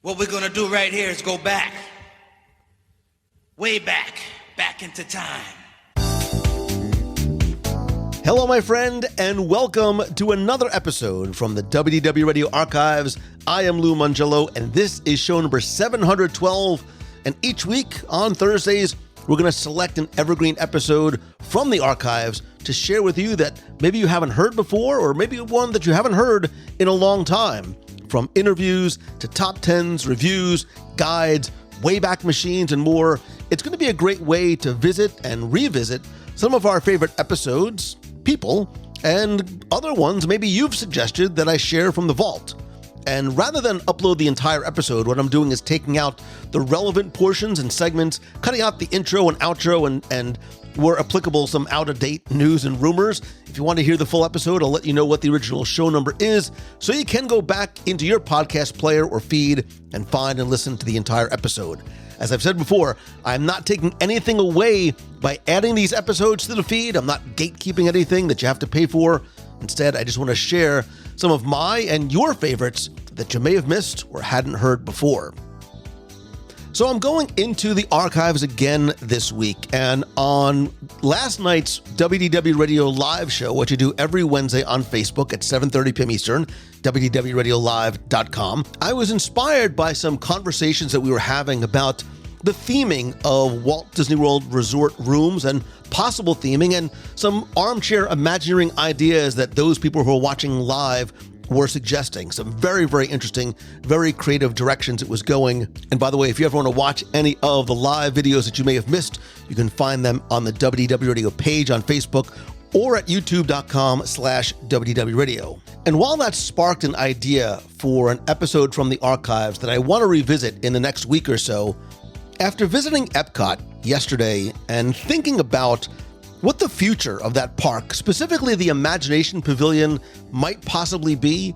What we're gonna do right here is go back, way back into time. Hello, my friend, and welcome to another episode from the WDW Radio Archives. I am Lou Mangello, and this is show number 712. And each week on Thursdays, we're going to select an evergreen episode from the archives to share with you that maybe you haven't heard before, or maybe one that you haven't heard in a long time. From interviews to top 10s, reviews, guides, Wayback Machines, and more, it's going to be a great way to visit and revisit some of our favorite episodes, people, and other ones maybe you've suggested that I share from the vault. And rather than upload the entire episode, what I'm doing is taking out the relevant portions and segments, cutting out the intro and outro, and where applicable, some out-of-date news and rumors. If you want to hear the full episode, I'll let you know what the original show number is, so you can go back into your podcast player or feed and find and listen to the entire episode. As I've said before, I'm not taking anything away by adding these episodes to the feed. I'm not gatekeeping anything that you have to pay for. Instead, I just want to share some of my and your favorites that you may have missed or hadn't heard before. So I'm going into the archives again this week, and on last night's WDW Radio live show, which I do every Wednesday on Facebook at 7:30 p.m. Eastern, WDWRadioLive.com, I was inspired by some conversations that we were having about the theming of Walt Disney World Resort rooms and possible theming, and some armchair Imagineering ideas that those people who are watching live were suggesting. Some very, very interesting, very creative directions it was going. And by the way, if you ever want to watch any of the live videos that you may have missed, you can find them on the WDW Radio page on Facebook or at youtube.com/WDW Radio. And while that sparked an idea for an episode from the archives that I want to revisit in the next week or so, after visiting Epcot yesterday and thinking about what the future of that park, specifically the Imagination Pavilion, might possibly be,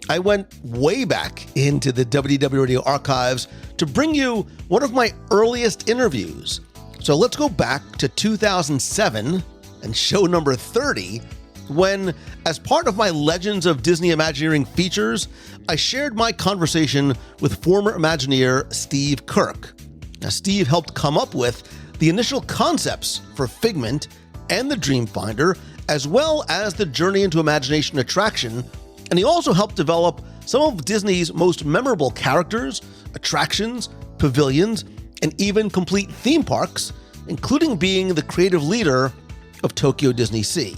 I went way back into the WDW Radio archives to bring you one of my earliest interviews. So let's go back to 2007 and show number 30, when, as part of my Legends of Disney Imagineering features, I shared my conversation with former Imagineer Steve Kirk. Now, Steve helped come up with the initial concepts for Figment and the Dreamfinder, as well as the Journey into Imagination attraction, and he also helped develop some of Disney's most memorable characters, attractions, pavilions, and even complete theme parks, including being the creative leader of Tokyo DisneySea,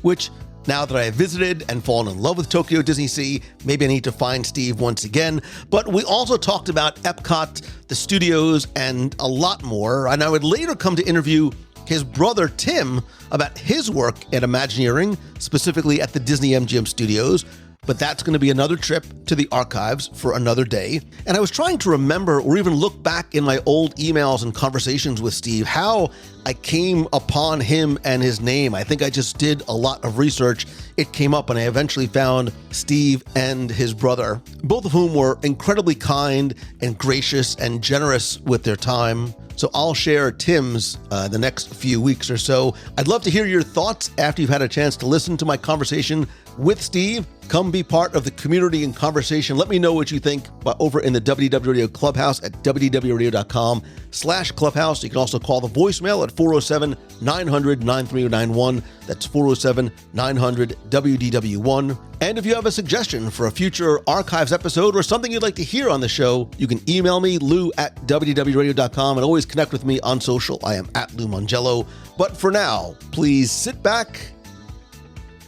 which, now that I have visited and fallen in love with Tokyo DisneySea, maybe I need to find Steve once again. But we also talked about Epcot, the studios, and a lot more, and I would later come to interview his brother Tim about his work at Imagineering, specifically at the Disney MGM Studios, but that's going to be another trip to the archives for another day. And I was trying to remember or even look back in my old emails and conversations with Steve how I came upon him and his name. I think I just did a lot of research. It came up and I eventually found Steve and his brother, both of whom were incredibly kind and gracious and generous with their time. So I'll share Tim's the next few weeks or so. I'd love to hear your thoughts after you've had a chance to listen to my conversation with Steve. Come be part of the community and conversation. Let me know what you think over in the WDW Radio Clubhouse at wdwradio.com/clubhouse. You can also call the voicemail at 407-900-9391. That's 407-900-WDW1. And if you have a suggestion for a future archives episode or something you'd like to hear on the show, you can email me, lou@wdwradio.com, and always connect with me on social. I am at Lou Mangello. But for now, please sit back,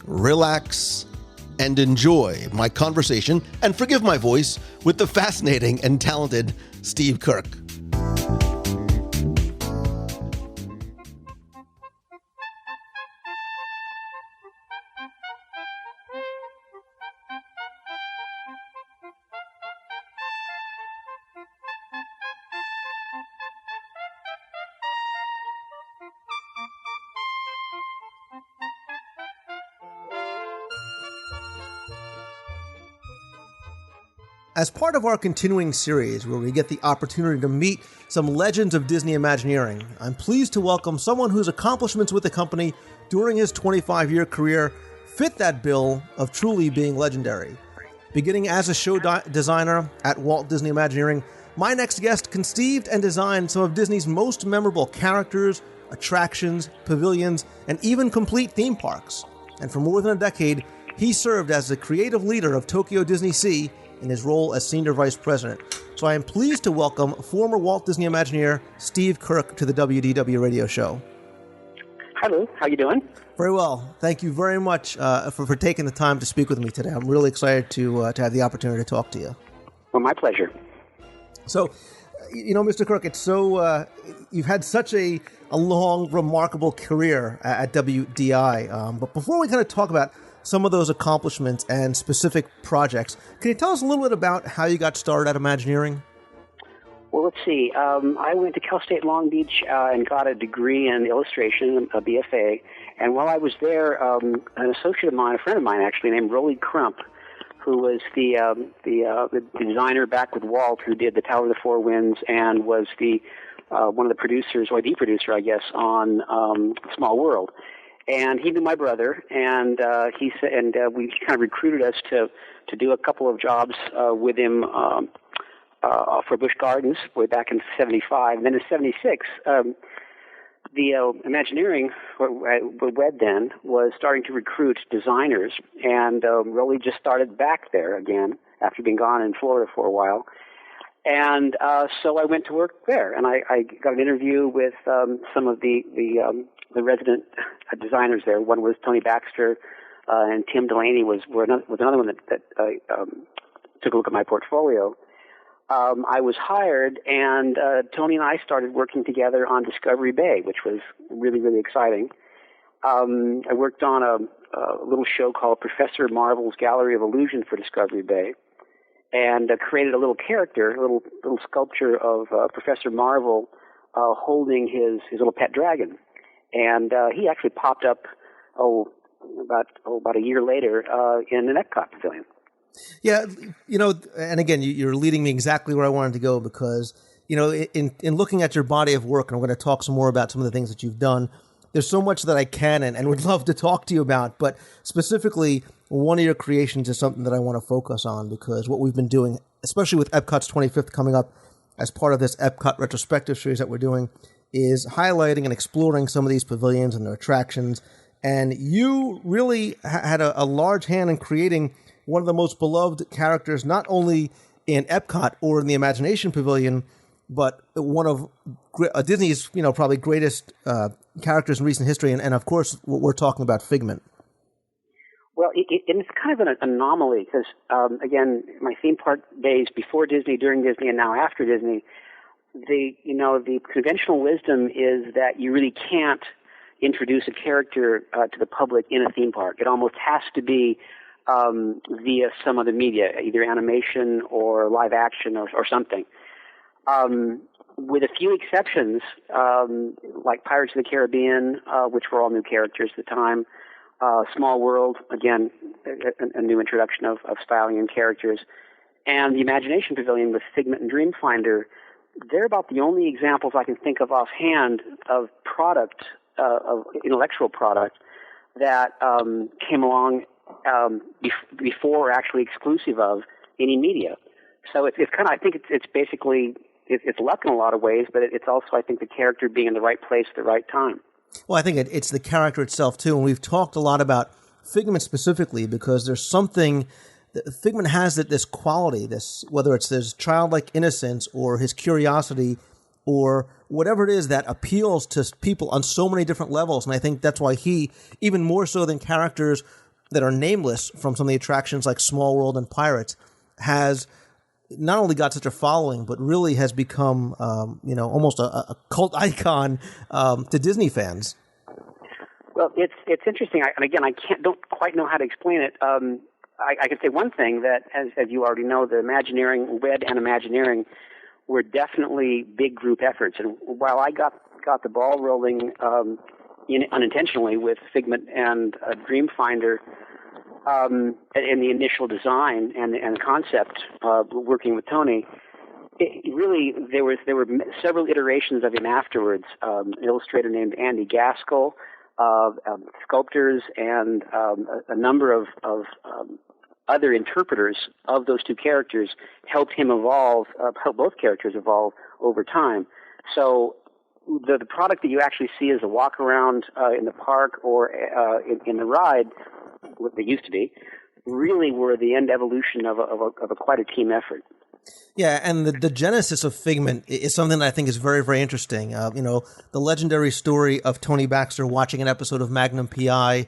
relax, and enjoy my conversation, and forgive my voice, with the fascinating and talented Steve Kirk. As part of our continuing series where we get the opportunity to meet some legends of Disney Imagineering, I'm pleased to welcome someone whose accomplishments with the company during his 25-year career fit that bill of truly being legendary. Beginning as a show designer at Walt Disney Imagineering, my next guest conceived and designed some of Disney's most memorable characters, attractions, pavilions, and even complete theme parks. And for more than a decade, he served as the creative leader of Tokyo DisneySea in his role as Senior Vice President. So I am pleased to welcome former Walt Disney Imagineer Steve Kirk to the WDW Radio Show. Hi, Lou. How you doing? Very well. Thank you very much for taking the time to speak with me today. I'm really excited to have the opportunity to talk to you. Well, my pleasure. So, Mr. Kirk, it's so you've had such a long, remarkable career at WDI. But before we kind of talk about some of those accomplishments and specific projects, can you tell us a little bit about how you got started at Imagineering? Well, let's see. I went to Cal State Long Beach and got a degree in illustration, a BFA. And while I was there, an associate of mine, a friend of mine actually, named Rolly Crump, who was the designer back with Walt, who did the Tower of the Four Winds and was the one of the producers, or the producer, I guess, on Small World. And he knew my brother, and he said, and we kind of recruited us to do a couple of jobs with him for Busch Gardens way back in '75. And then in '76, the Imagineering, WED then, was starting to recruit designers, and Rolly just started back there again after being gone in Florida for a while. And so I went to work there, and I got an interview with some of the resident designers there. One was Tony Baxter, and Tim Delaney was another one that took a look at my portfolio. I was hired, and Tony and I started working together on Discovery Bay, which was really, really exciting. I worked on a little show called Professor Marvel's Gallery of Illusion for Discovery Bay, and created a little character, a little sculpture of Professor Marvel holding his little pet dragon. And he actually popped up about a year later in an Epcot pavilion. Yeah, and again, you're leading me exactly where I wanted to go because, in looking at your body of work, and I'm going to talk some more about some of the things that you've done, there's so much that I can and would love to talk to you about, but specifically, one of your creations is something that I want to focus on because what we've been doing, especially with Epcot's 25th coming up as part of this Epcot retrospective series that we're doing, is highlighting and exploring some of these pavilions and their attractions. And you really had a large hand in creating one of the most beloved characters, not only in Epcot or in the Imagination Pavilion, but one of Disney's, probably greatest characters in recent history. And of course, we're talking about Figment. Well, it's kind of an anomaly because, again, my theme park days before Disney, during Disney, and now after Disney, the conventional wisdom is that you really can't introduce a character to the public in a theme park. It almost has to be via some other media, either animation or live action or something. With a few exceptions, like Pirates of the Caribbean, which were all new characters at the time, Small World, again, a new introduction of styling and characters, and the Imagination Pavilion with Figment and Dreamfinder, they're about the only examples I can think of offhand of product, of intellectual product, that came along before or actually exclusive of any media. So it's kind of, I think it's basically, it's luck in a lot of ways, but it's also, I think, the character being in the right place at the right time. Well, I think it's the character itself, too. And we've talked a lot about Figment specifically because there's something, Figment has this quality, whether it's his childlike innocence or his curiosity or whatever it is that appeals to people on so many different levels. And I think that's why he, even more so than characters that are nameless from some of the attractions like Small World and Pirates, has not only got such a following, but really has become, almost a cult icon to Disney fans. Well, it's interesting, and again, don't quite know how to explain it. I can say one thing that, as you already know, the Imagineering, WED and Imagineering were definitely big group efforts. And while I got the ball rolling unintentionally with Figment and Dreamfinder in the initial design and the concept, working with Tony, really there were several iterations of him afterwards. An illustrator named Andy Gaskell, sculptors, and a number of other interpreters of those two characters helped him evolve, help both characters evolve over time. So the product that you actually see as a walk around in the park or in the ride, what they used to be, really were the end evolution of a quite a team effort. Yeah, and the genesis of Figment is something that I think is very, very interesting. The legendary story of Tony Baxter watching an episode of Magnum P.I.,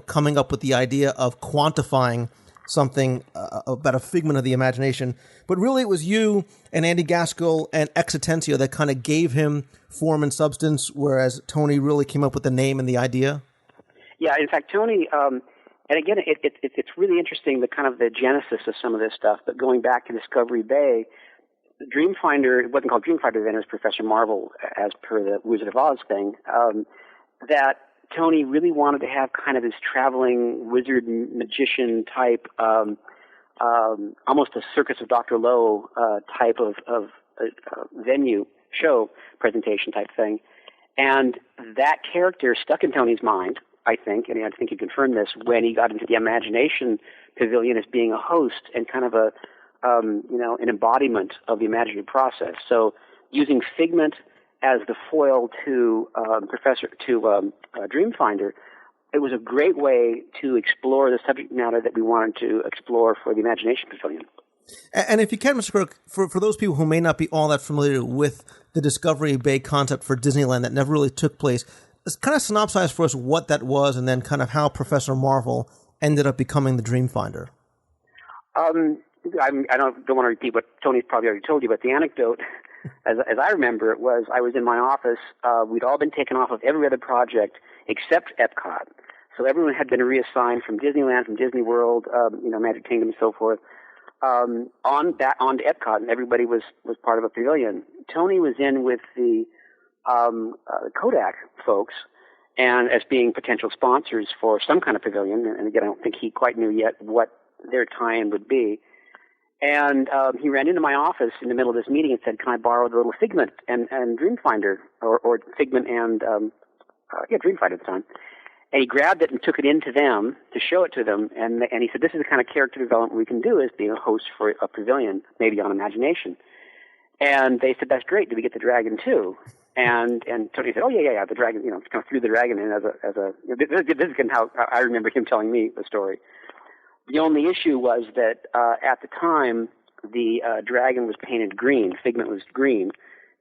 coming up with the idea of quantifying something about a figment of the imagination. But really it was you and Andy Gaskell and Ex Atencio that kind of gave him form and substance, whereas Tony really came up with the name and the idea? Yeah, in fact, Tony... and again, it's really interesting, the kind of the genesis of some of this stuff. But going back to Discovery Bay, Dreamfinder, it wasn't called Dreamfinder then, it was Professor Marvel, as per the Wizard of Oz thing, that Tony really wanted to have kind of this traveling wizard magician type, almost a Circus of Dr. Lowe type of venue, show, presentation type thing. And that character stuck in Tony's mind, I think, and I think he confirmed this, when he got into the Imagination Pavilion as being a host and kind of an embodiment of the imaginative process. So using Figment as the foil to Dreamfinder, it was a great way to explore the subject matter that we wanted to explore for the Imagination Pavilion. And if you can, Mr. Kirk, for those people who may not be all that familiar with the Discovery Bay concept for Disneyland that never really took place, kind of synopsize for us what that was and then kind of how Professor Marvel ended up becoming the Dreamfinder. I don't want to repeat what Tony's probably already told you, but the anecdote, as I remember it, was I was in my office. We'd all been taken off of every other project except Epcot. So everyone had been reassigned from Disneyland, from Disney World, Magic Kingdom and so forth, on to Epcot, and everybody was part of a pavilion. Tony was in with the Kodak folks, and as being potential sponsors for some kind of pavilion. And again, I don't think he quite knew yet what their tie-in would be. And he ran into my office in the middle of this meeting and said, "Can I borrow the little Figment and Dreamfinder, or Figment and Dreamfinder at the time?" And he grabbed it and took it into them to show it to them. And he said, "This is the kind of character development we can do as being a host for a pavilion, maybe on Imagination." And they said, "That's great. Do we get the dragon too?" And Tony said, "Oh yeah, the dragon." Kind of threw the dragon in as a. This is how I remember him telling me the story. The only issue was that at the time the dragon was painted green, Figment was green,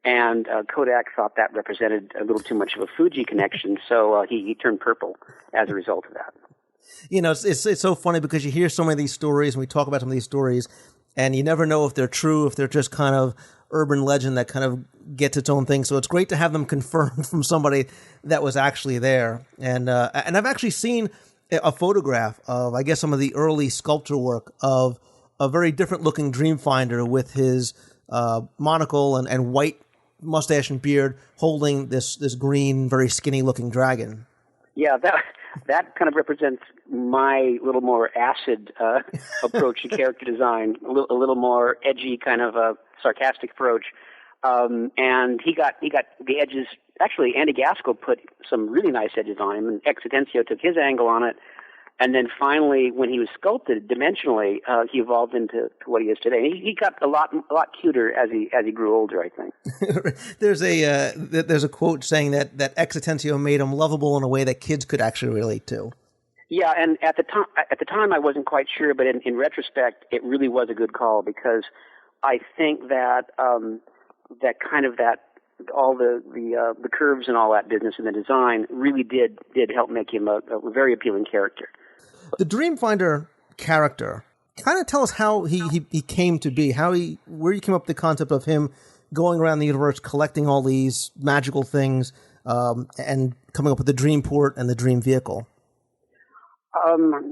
and Kodak thought that represented a little too much of a Fuji connection, so he turned purple as a result of that. It's so funny because you hear so many of these stories, and we talk about some of these stories, and you never know if they're true, if they're just kind of urban legend that kind of gets its own thing. So it's great to have them confirmed from somebody that was actually there. And I've actually seen a photograph of, I guess, some of the early sculpture work of a very different looking Dreamfinder with his monocle and white mustache and beard holding this green, very skinny looking dragon. Yeah, that kind of represents my little more acid approach to character design, a little more edgy, kind of a sarcastic approach. And he got the edges. Actually, Andy Gaskell put some really nice edges on him, and Ex Atencio took his angle on it. And then finally, when he was sculpted dimensionally, he evolved into what he is today. He got a lot cuter as he grew older, I think. There's a quote saying that Ex Atencio made him lovable in a way that kids could actually relate to. Yeah, and at the time I wasn't quite sure, but in retrospect, it really was a good call, because I think that all the curves and all that business in the design really did help make him a very appealing character. The Dreamfinder character, kind of tell us how he came to be, where you came up with the concept of him going around the universe collecting all these magical things, and coming up with the Dream Port and the Dream Vehicle.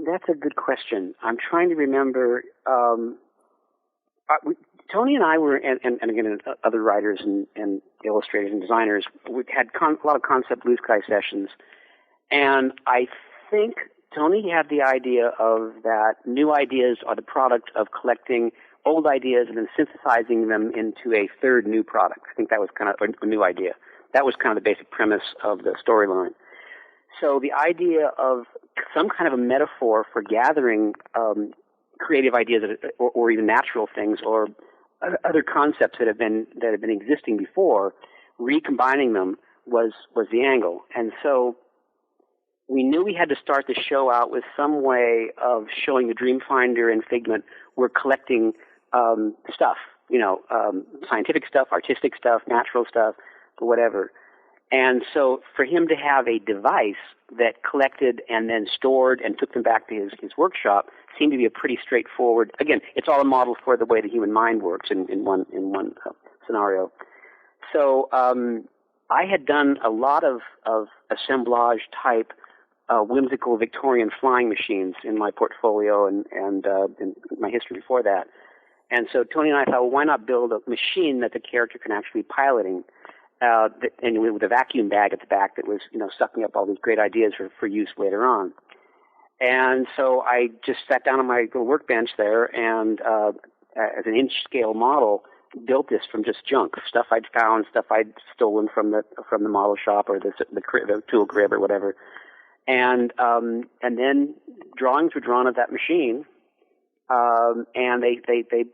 That's a good question. I'm trying to remember. Tony and I were, and again, other writers and illustrators and designers, we had a lot of concept blue sky sessions, and I think Tony had the idea of that new ideas are the product of collecting old ideas and then synthesizing them into a third new product. I think that was kind of a new idea. That was kind of the basic premise of the storyline. So the idea of some kind of a metaphor for gathering creative ideas or even natural things or other concepts that have been existing before, recombining them was the angle. And so we knew we had to start the show out with some way of showing the Dreamfinder and Figment were collecting stuff, scientific stuff, artistic stuff, natural stuff, whatever. And so for him to have a device that collected and then stored and took them back to his workshop seemed to be a pretty straightforward. Again, it's all a model for the way the human mind works in one scenario. So I had done a lot of assemblage type whimsical Victorian flying machines in my portfolio and in my history before that. And so Tony and I thought, well, why not build a machine that the character can actually be piloting, and with a vacuum bag at the back that was, sucking up all these great ideas for use later on. And so I just sat down on my little workbench there and, as an inch scale model, built this from just junk, stuff I'd found, stuff I'd stolen from the model shop or the tool crib or whatever. And then drawings were drawn of that machine, and they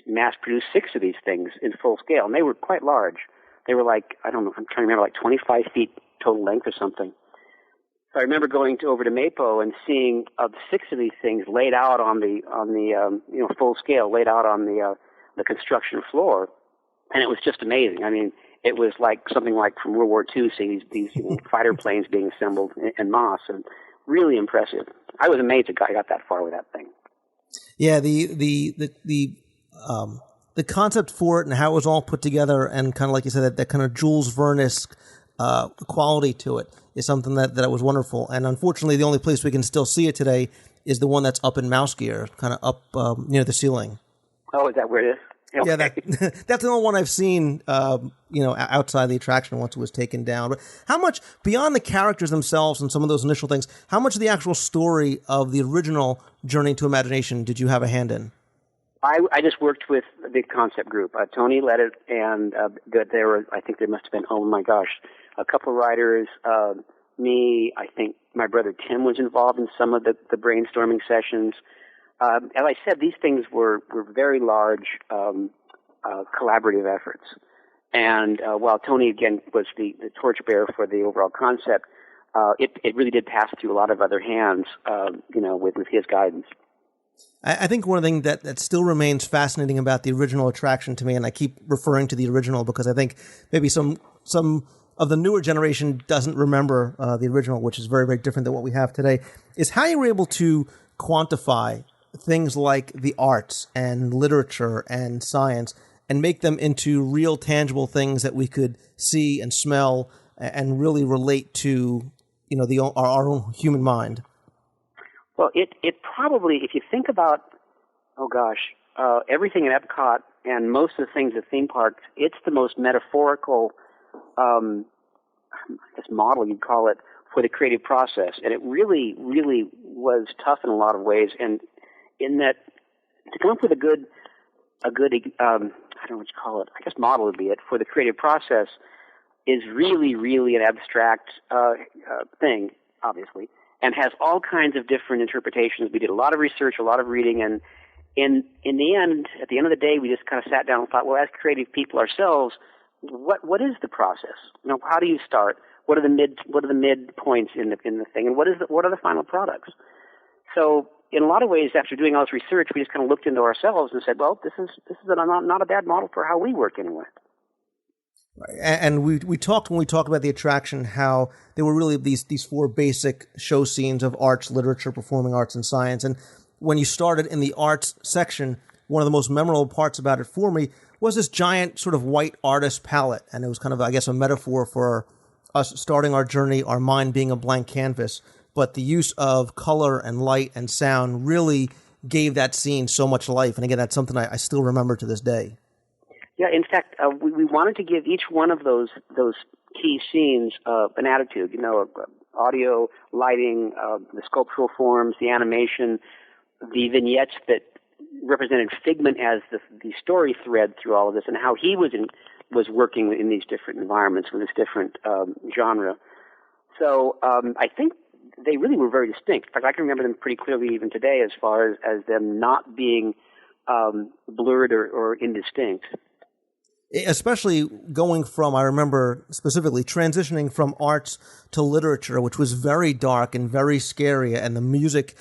mass produced 6 of these things in full scale, and they were quite large. They were like, I don't know, I'm trying to remember, like 25 feet total length or something. So I remember going over to Mapo and seeing 6 of these things laid out on the full scale, laid out on the construction floor, and it was just amazing. I mean, it was like something like from World War II, seeing these fighter planes being assembled en masse, and really impressive. I was amazed that I got that far with that thing. Yeah, the concept for it and how it was all put together, and kind of like you said, that kind of Jules Verne-esque quality to it is something that was wonderful. And unfortunately, the only place we can still see it today is the one that's up in Mouse Gear, kind of up near the ceiling. Oh, is that where it is? Okay. Yeah, that's the only one I've seen, outside the attraction once it was taken down. But how much, beyond the characters themselves and some of those initial things, how much of the actual story of the original Journey to Imagination did you have a hand in? I just worked with a big concept group. Tony led it, and I think there must have been, oh my gosh, a couple of writers, me, I think my brother Tim was involved in some of the brainstorming sessions. As I said, these things were very large collaborative efforts. And while Tony, again, was the torchbearer for the overall concept, it really did pass through a lot of other hands, with his guidance. I think one thing that still remains fascinating about the original attraction to me, and I keep referring to the original because I think maybe some of the newer generation doesn't remember the original, which is very, very different than what we have today, is how you were able to quantify things like the arts and literature and science and make them into real tangible things that we could see and smell and really relate to, our own human mind. Well, it probably, if you think about, everything in Epcot and most of the things at theme parks, it's the most metaphorical, model you'd call it, for the creative process. And it really, really was tough in a lot of ways. And in that, to come up with a good, I don't know what you call it, I guess model would be it, for the creative process is really, really an abstract thing, obviously, and has all kinds of different interpretations. We did a lot of research, a lot of reading, and at the end of the day, we just kind of sat down and thought, well, as creative people ourselves, what is the process? How do you start? What are the mid points in the thing, and what are the final products? So, in a lot of ways, after doing all this research, we just kind of looked into ourselves and said, well, this is not a bad model for how we work anyway. And we talked, when we talked about the attraction, how there were really these 4 basic show scenes of arts, literature, performing arts, and science. And when you started in the arts section, one of the most memorable parts about it for me was this giant sort of white artist palette. And it was kind of, I guess, a metaphor for us starting our journey, our mind being a blank canvas. But the use of color and light and sound really gave that scene so much life. And again, that's something I still remember to this day. Yeah, in fact, we wanted to give each one of those key scenes an attitude. Audio, lighting, the sculptural forms, the animation, the vignettes that represented Figment as the story thread through all of this, and how he was working in these different environments with this different genre. So I think they really were very distinct. In fact, I can remember them pretty clearly even today as far as them not being blurred or indistinct. Especially going from, I remember specifically, transitioning from arts to literature, which was very dark and very scary, and the music,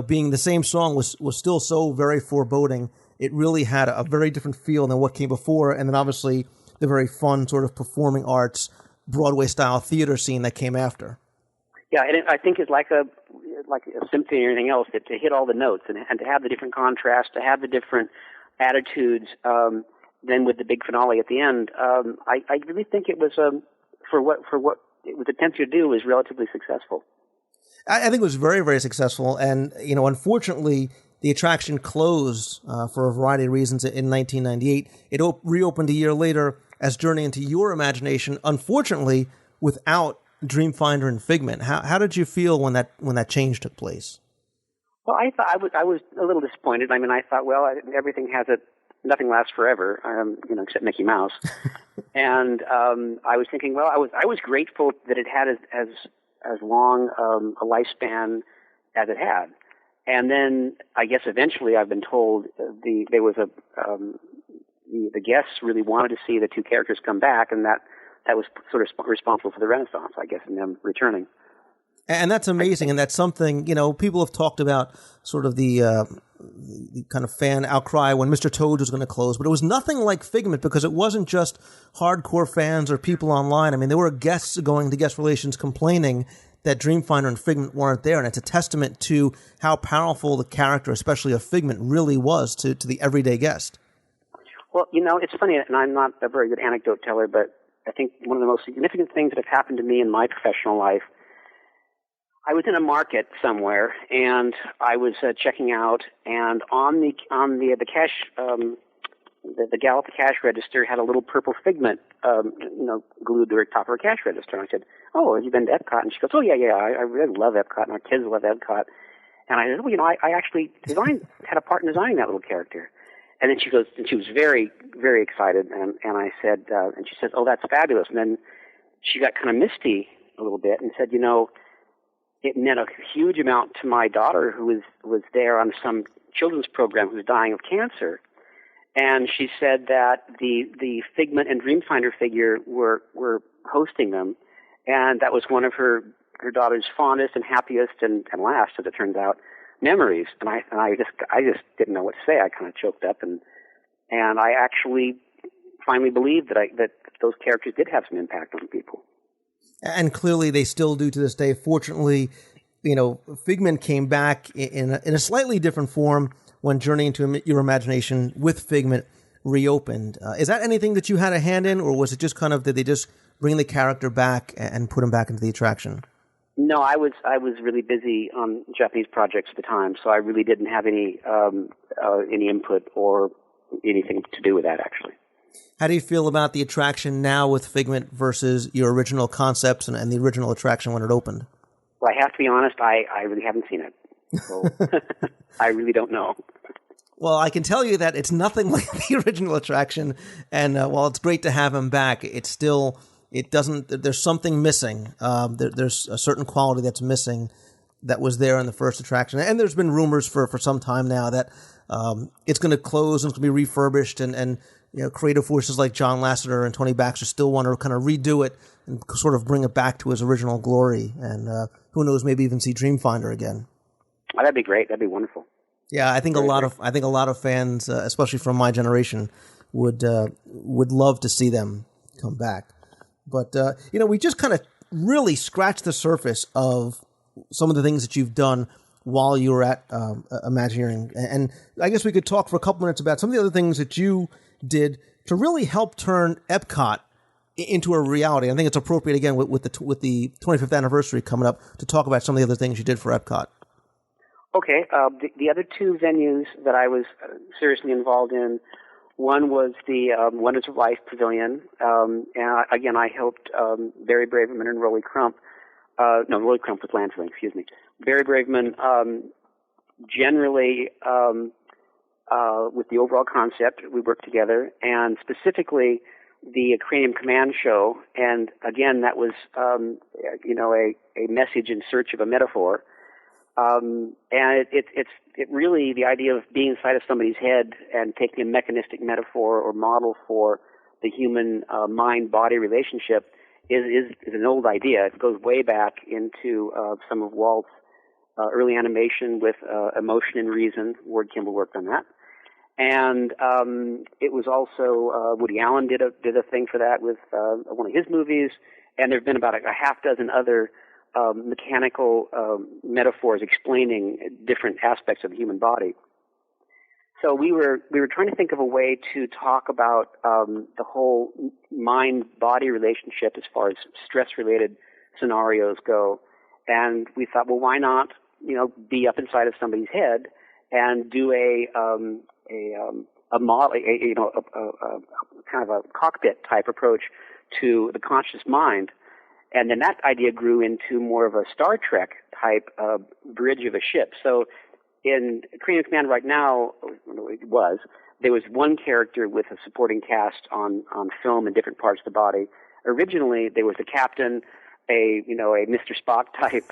being the same song was still so very foreboding. It really had a very different feel than what came before, and then obviously the very fun sort of performing arts, Broadway-style theater scene that came after. Yeah, and I think it's like a symphony or anything else, that to hit all the notes and to have the different contrasts, to have the different attitudes, then with the big finale at the end, I really think it was for what it was attempted to do was relatively successful. I think it was very, very successful, and unfortunately, the attraction closed for a variety of reasons in 1998. It reopened a year later as Journey into Your Imagination, unfortunately, without Dreamfinder and Figment. How did you feel when that change took place? Well, I thought I was a little disappointed. I mean, I thought, well, everything has nothing lasts forever, except Mickey Mouse. And I was thinking, well, I was grateful that it had as long a lifespan as it had. And then I guess eventually I've been told the guests really wanted to see the two characters come back, and that was sort of responsible for the renaissance, I guess, in them returning. And that's amazing, and that's something, people have talked about sort of the kind of fan outcry when Mr. Toad was going to close, but it was nothing like Figment because it wasn't just hardcore fans or people online. I mean, there were guests going to guest relations complaining that Dreamfinder and Figment weren't there, and it's a testament to how powerful the character, especially of Figment, really was to the everyday guest. Well, it's funny, and I'm not a very good anecdote teller, but I think one of the most significant things that have happened to me in my professional life, I was in a market somewhere, and I was checking out, and on the cash, the gal at the cash register had a little purple Figment, glued to her top of her cash register. And I said, "Oh, have you been to Epcot?" And she goes, "Oh yeah, I really love Epcot, and our kids love Epcot." And I said, "Well, I actually had a part in designing that little character." And then she goes, and she was very, very excited, and I said, and she says, "Oh, that's fabulous." And then she got kind of misty a little bit and said, it meant a huge amount to my daughter who was there on some children's program who was dying of cancer. And she said that the Figment and Dreamfinder figure were hosting them, and that was one of her daughter's fondest and happiest and last, as it turns out, memories. And I just didn't know what to say. I kind of choked up, and I actually finally believed that those characters did have some impact on people. And clearly they still do to this day. Fortunately, Figment came back in a slightly different form when Journey into Your Imagination with Figment reopened. Is that anything that you had a hand in, or was it just kind of, did they just bring the character back and put him back into the attraction? No, I was really busy on Japanese projects at the time, so I really didn't have any input or anything to do with that, actually. How do you feel about the attraction now with Figment versus your original concepts and the original attraction when it opened? Well, I have to be honest, I really haven't seen it. So I really don't know. Well, I can tell you that it's nothing like the original attraction, and while it's great to have him back, there's something missing. There's a certain quality that's missing that was there in the first attraction. And there's been rumors for some time now that it's going to close and it's going to be refurbished, and creative forces like John Lasseter and Tony Baxter still want to kind of redo it and sort of bring it back to his original glory. And who knows, maybe even see Dreamfinder again. Oh, that'd be great. That'd be wonderful. Yeah, I think a lot of fans, especially from my generation, would love to see them come back. But we just kind of really scratched the surface of some of the things that you've done while you were at Imagineering, and I guess we could talk for a couple minutes about some of the other things that you did to really help turn Epcot into a reality. I think it's appropriate again with the 25th anniversary coming up to talk about some of the other things you did for Epcot. Okay, the other two venues that I was seriously involved in, one was the Wonders of Life Pavilion, and again I helped Barry Braverman and Rolly Crump. Rolly Crump was Landsling, excuse me. Barry Braverman generally with the overall concept we worked together, and specifically the Cranium Command show, and again, that was, a message in search of a metaphor. And it really, the idea of being inside of somebody's head and taking a mechanistic metaphor or model for the human mind-body relationship is an old idea. It goes way back into some of Walt's early animation with Emotion and Reason. Ward Kimball worked on that. And it was also Woody Allen did a thing for that with one of his movies, and there have been about a half dozen other mechanical metaphors explaining different aspects of the human body. So we were trying to think of a way to talk about the whole mind-body relationship as far as stress-related scenarios go, and we thought, well, why not be up inside of somebody's head and do a model, kind of a cockpit type approach to the conscious mind. And then that idea grew into more of a Star Trek type bridge of a ship. So in Cranium Command right now, there was one character with a supporting cast on film in different parts of the body. Originally, there was a captain, a Mr. Spock type,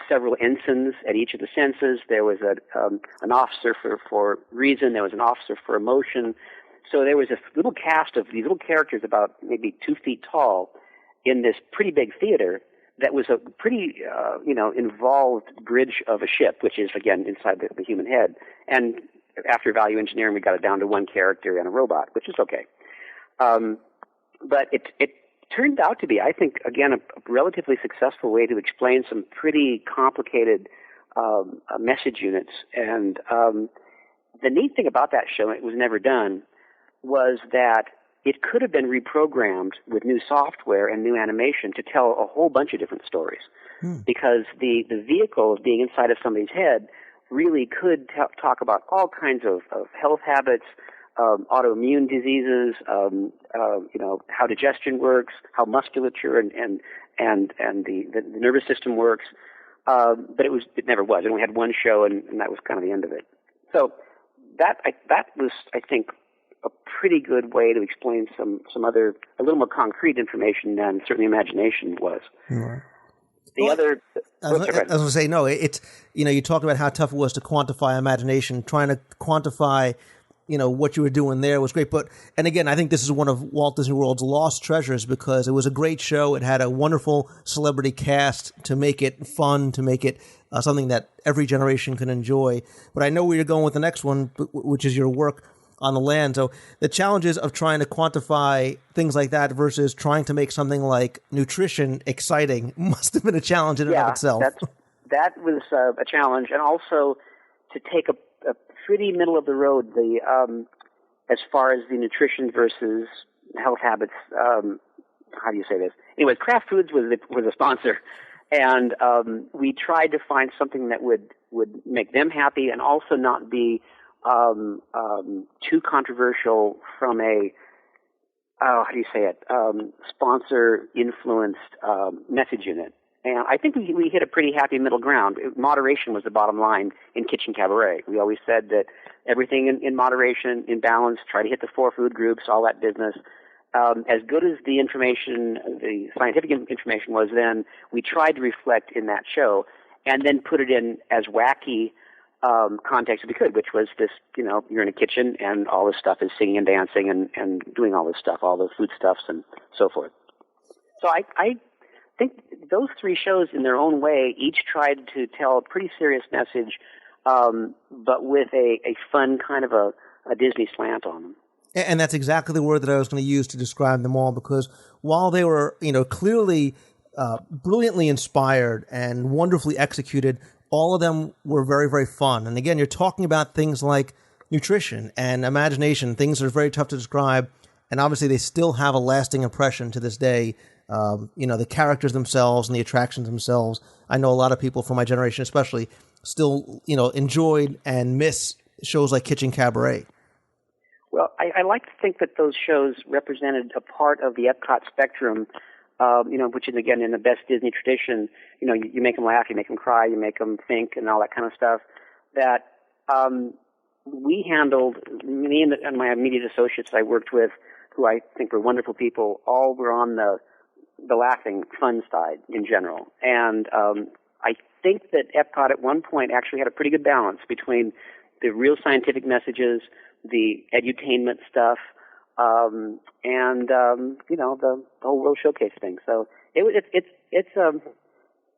several ensigns at each of the senses. There was an officer for reason. There was an officer for emotion. So there was a little cast of these little characters about maybe 2 feet tall in this pretty big theater that was a pretty, involved bridge of a ship, which is, again, inside the human head. And after value engineering, we got it down to one character and a robot, which is okay. But it turned out to be, I think, again, a relatively successful way to explain some pretty complicated message units. And the neat thing about that show, it was never done, was that it could have been reprogrammed with new software and new animation to tell a whole bunch of different stories. Because the vehicle of being inside of somebody's head really could talk about all kinds of health habits, autoimmune diseases, how digestion works, how musculature and the nervous system works. But it never was. It only had one show, and that was kind of the end of it. So that was, I think, a pretty good way to explain some other, a little more concrete information than certainly Imagination was. Right. I was going to say, no, it's, you talked about how tough it was to quantify Imagination. Trying to quantify, what you were doing there was great. And again, I think this is one of Walt Disney World's lost treasures because it was a great show. It had a wonderful celebrity cast to make it fun, to make it something that every generation can enjoy. But I know where you're going with the next one, which is your work on the land. So the challenges of trying to quantify things like that versus trying to make something like nutrition exciting must have been a challenge in and of itself. That was a challenge, and also to take a pretty middle of the road as far as the nutrition versus health habits. How do you say this? Anyways, Kraft Foods was a sponsor, and we tried to find something that would make them happy and also not be too controversial from a, sponsor-influenced message unit. And I think we hit a pretty happy middle ground. Moderation was the bottom line in Kitchen Cabaret. We always said that everything in moderation, in balance, try to hit the 4 food groups, all that business. As good as the information, the scientific information was then, we tried to reflect in that show and then put it in as wacky context as we could, which was this, you're in a kitchen and all this stuff is singing and dancing and doing all this stuff, all the foodstuffs and so forth. So I think those 3 shows in their own way each tried to tell a pretty serious message, but with a fun kind of a Disney slant on them. And that's exactly the word that I was going to use to describe them all, because while they were, clearly brilliantly inspired and wonderfully executed, all of them were very, very fun. And again, you're talking about things like nutrition and imagination, things that are very tough to describe. And obviously, they still have a lasting impression to this day. The characters themselves and the attractions themselves. I know a lot of people from my generation, especially, still, enjoyed and miss shows like Kitchen Cabaret. Well, I like to think that those shows represented a part of the Epcot spectrum, which is, again, in the best Disney tradition. You make them laugh, you make them cry, you make them think, and all that kind of stuff. That we handled, me and my immediate associates I worked with, who I think were wonderful people, all were on the laughing, fun side in general. And I think that Epcot at one point actually had a pretty good balance between the real scientific messages, the edutainment stuff, and the whole World Showcase thing. So it's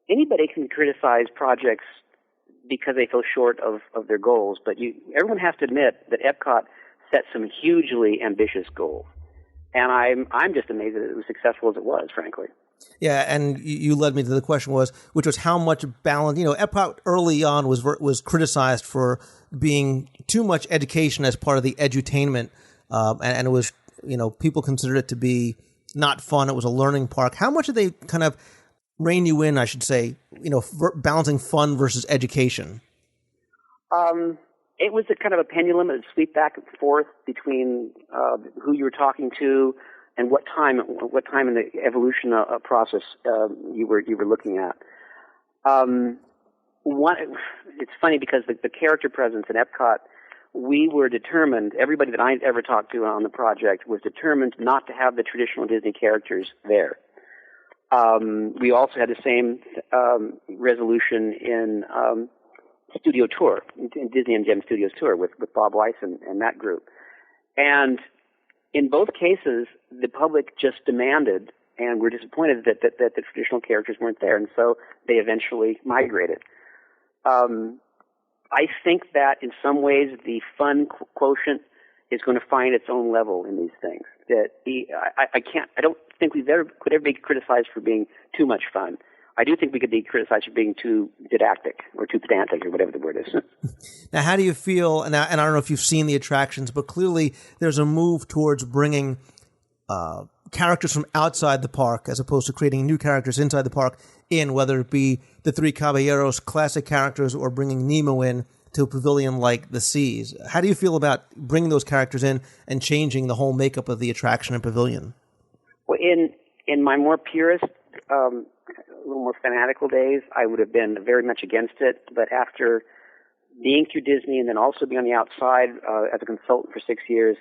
anybody can criticize projects because they fell short of their goals, but everyone has to admit that Epcot set some hugely ambitious goals, and I'm just amazed that it was successful as it was, frankly. Yeah, and you led me to the question which was how much balance. Epcot early on was criticized for being too much education as part of the edutainment, and it was people considered it to be not fun. It was a learning park. How much did they kind of rein you in, I should say, balancing fun versus education? It was a kind of a pendulum. It would sweep back and forth between who you were talking to and what time in the evolution process you were looking at. It's funny because the character presence in Epcot, we were determined, everybody that I ever talked to on the project was determined not to have the traditional Disney characters there. We also had the same resolution in Studio Tour, in Disney MGM Studios Tour with Bob Weiss and that group. And in both cases, the public just demanded and were disappointed that the traditional characters weren't there, and so they eventually migrated. I think that in some ways the fun quotient is going to find its own level in these things. That I don't think could ever be criticized for being too much fun. I do think we could be criticized for being too didactic or too pedantic or whatever the word is. Now, how do you feel, and I don't know if you've seen the attractions, but clearly there's a move towards bringing characters from outside the park as opposed to creating new characters inside the park whether it be the Three Caballeros classic characters or bringing Nemo in to a pavilion like the Seas. How do you feel about bringing those characters in and changing the whole makeup of the attraction and pavilion? Well, in my more purist, a little more fanatical days, I would have been very much against it. But after being through Disney and then also being on the outside as a consultant for 6 years,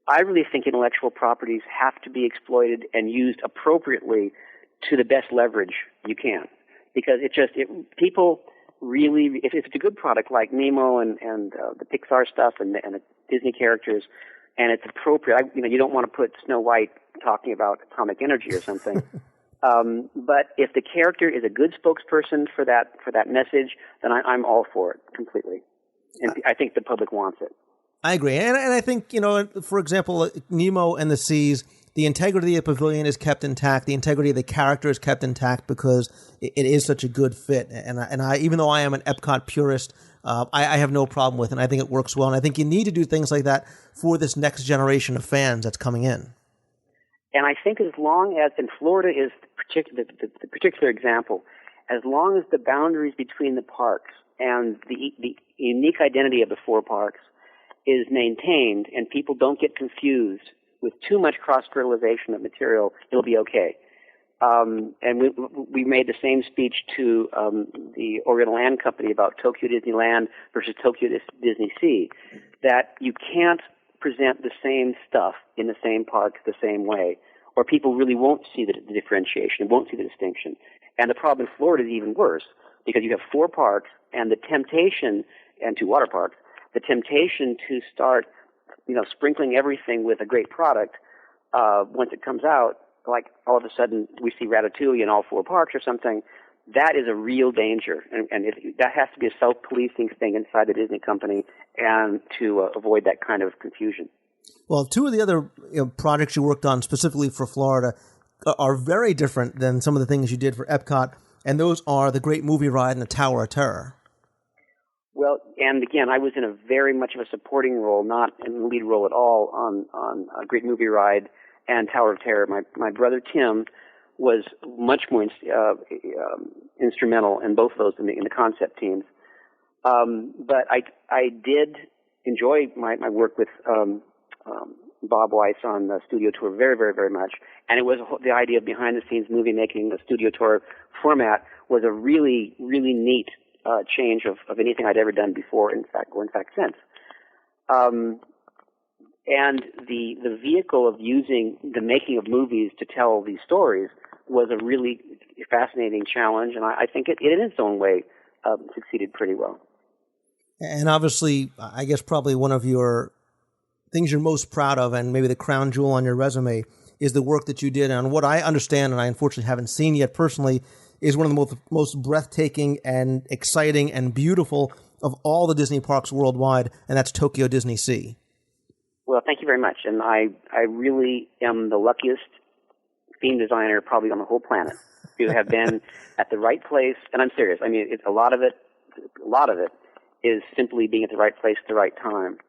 I really think intellectual properties have to be exploited and used appropriately to the best leverage you can. Because people really, if it's a good product like Nemo and the Pixar stuff and the Disney characters, and it's appropriate, you don't want to put Snow White talking about atomic energy or something. But if the character is a good spokesperson for that message, then I'm all for it completely. And I think the public wants it. I agree. And I think, for example, Nemo and the Seas, the integrity of the pavilion is kept intact. The integrity of the character is kept intact because it is such a good fit. And I even though I am an Epcot purist, I have no problem with it. And I think it works well. And I think you need to do things like that for this next generation of fans that's coming in. And I think as long as, and Florida is the particular example, as long as the boundaries between the parks and the unique identity of the four parks is maintained and people don't get confused with too much cross-fertilization of material, it'll be okay. And we made the same speech to the Oriental Land Company about Tokyo Disneyland versus Tokyo DisneySea, that you can't present the same stuff in the same park the same way, or people really won't see the differentiation, won't see the distinction. And the problem in Florida is even worse, because you have four parks, and the temptation, and two water parks, the temptation to start, sprinkling everything with a great product, once it comes out, like all of a sudden we see Ratatouille in all four parks or something, that is a real danger. And that has to be a self-policing thing inside the Disney company and to avoid that kind of confusion. Well, two of the other projects you worked on specifically for Florida are very different than some of the things you did for Epcot, and those are the Great Movie Ride and the Tower of Terror. Well, and again, I was in a very much of a supporting role, not in the lead role at all, on a Great Movie Ride and Tower of Terror. My brother Tim was much more instrumental in both of those in the concept teams. But I did enjoy my work with Bob Weiss on the studio tour very, very, very much. And it was the idea of behind-the-scenes movie making, the studio tour format was a really, really neat change of anything I'd ever done before, in fact since. And the vehicle of using the making of movies to tell these stories was a really fascinating challenge, and I think it in its own way succeeded pretty well. And obviously, I guess probably one of your things you're most proud of, and maybe the crown jewel on your resume, is the work that you did on what I understand, and I unfortunately haven't seen yet personally, is one of the most breathtaking and exciting and beautiful of all the Disney parks worldwide, and that's Tokyo DisneySea. Well, thank you very much, and I really am the luckiest theme designer probably on the whole planet to have been at the right place, and I'm serious. I mean, it's a lot of it is simply being at the right place at the right time.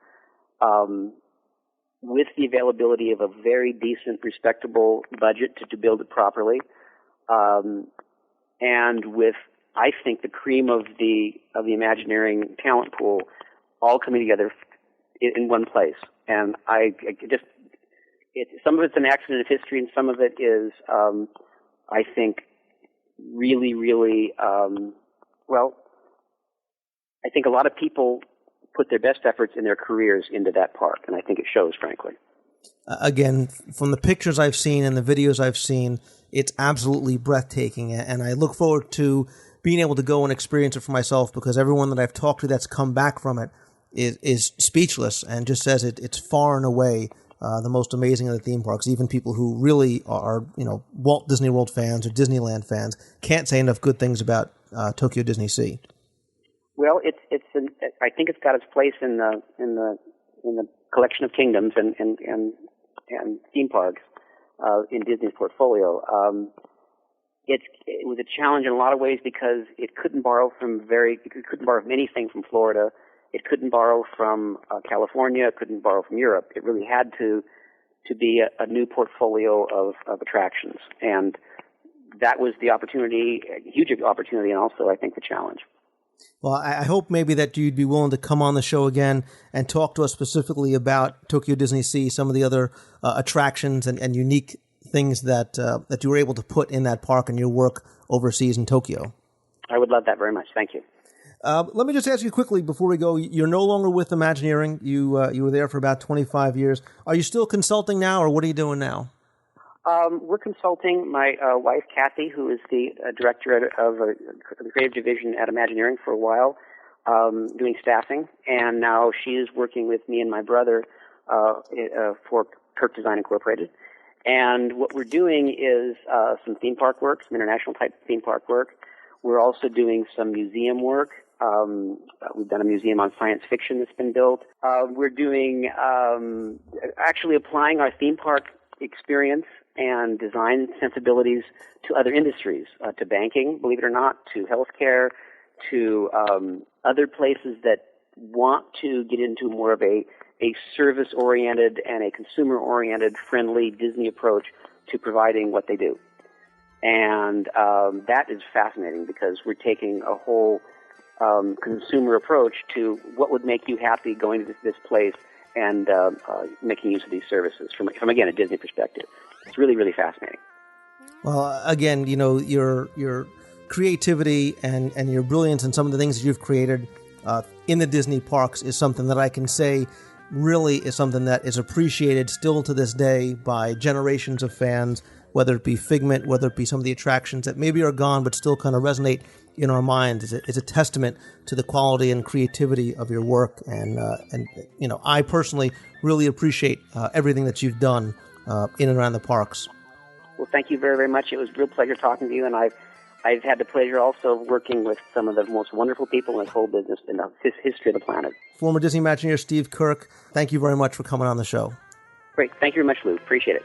With the availability of a very decent, respectable budget to build it properly, and with, I think, the cream of the Imagineering talent pool all coming together in one place. And some of it's an accident of history, and some of it is, I think, really, really, I think a lot of people put their best efforts in their careers into that park, and I think it shows, frankly. Again, from the pictures I've seen and the videos I've seen, it's absolutely breathtaking, and I look forward to being able to go and experience it for myself, because everyone that I've talked to that's come back from it is speechless and just says it's far and away the most amazing of the theme parks. Even people who really are, Walt Disney World fans or Disneyland fans can't say enough good things about Tokyo DisneySea. Well, I think it's got its place in the collection of kingdoms and theme parks in Disney's portfolio. It was a challenge in a lot of ways because it couldn't borrow from anything from Florida. It couldn't borrow from California. It couldn't borrow from Europe. It really had to be a new portfolio of attractions, and that was the opportunity, a huge opportunity, and also I think the challenge. Well, I hope maybe that you'd be willing to come on the show again and talk to us specifically about Tokyo DisneySea, some of the other attractions and unique things that you were able to put in that park and your work overseas in Tokyo. I would love that very much. Thank you. Let me just ask you quickly before we go. You're no longer with Imagineering. You were there for about 25 years. Are you still consulting now, or what are you doing now? We're consulting. My wife, Kathy, who is the director of the creative division at Imagineering for a while, doing staffing, and now she is working with me and my brother for Kirk Design Incorporated. And what we're doing is some theme park work, some international type theme park work. We're also doing some museum work. We've done a museum on science fiction that's been built. We're doing actually applying our theme park experience and design sensibilities to other industries, to banking, believe it or not, to healthcare, to other places that want to get into more of a service-oriented and a consumer-oriented, friendly Disney approach to providing what they do. And that is fascinating because we're taking a whole consumer approach to what would make you happy going to this place and making use of these services from again, a Disney perspective. It's really, really fascinating. Well, again, your creativity and your brilliance and some of the things that you've created in the Disney parks is something that I can say really is something that is appreciated still to this day by generations of fans, whether it be Figment, whether it be some of the attractions that maybe are gone but still kind of resonate in our minds. It's a testament to the quality and creativity of your work, and I personally really appreciate everything that you've done in and around the parks. Well, thank you very, very much. It was a real pleasure talking to you, and I've had the pleasure also of working with some of the most wonderful people in this whole business in the history of the planet. Former Disney Imagineer Steve Kirk, thank you very much for coming on the show. Great. Thank you very much, Lou. Appreciate it.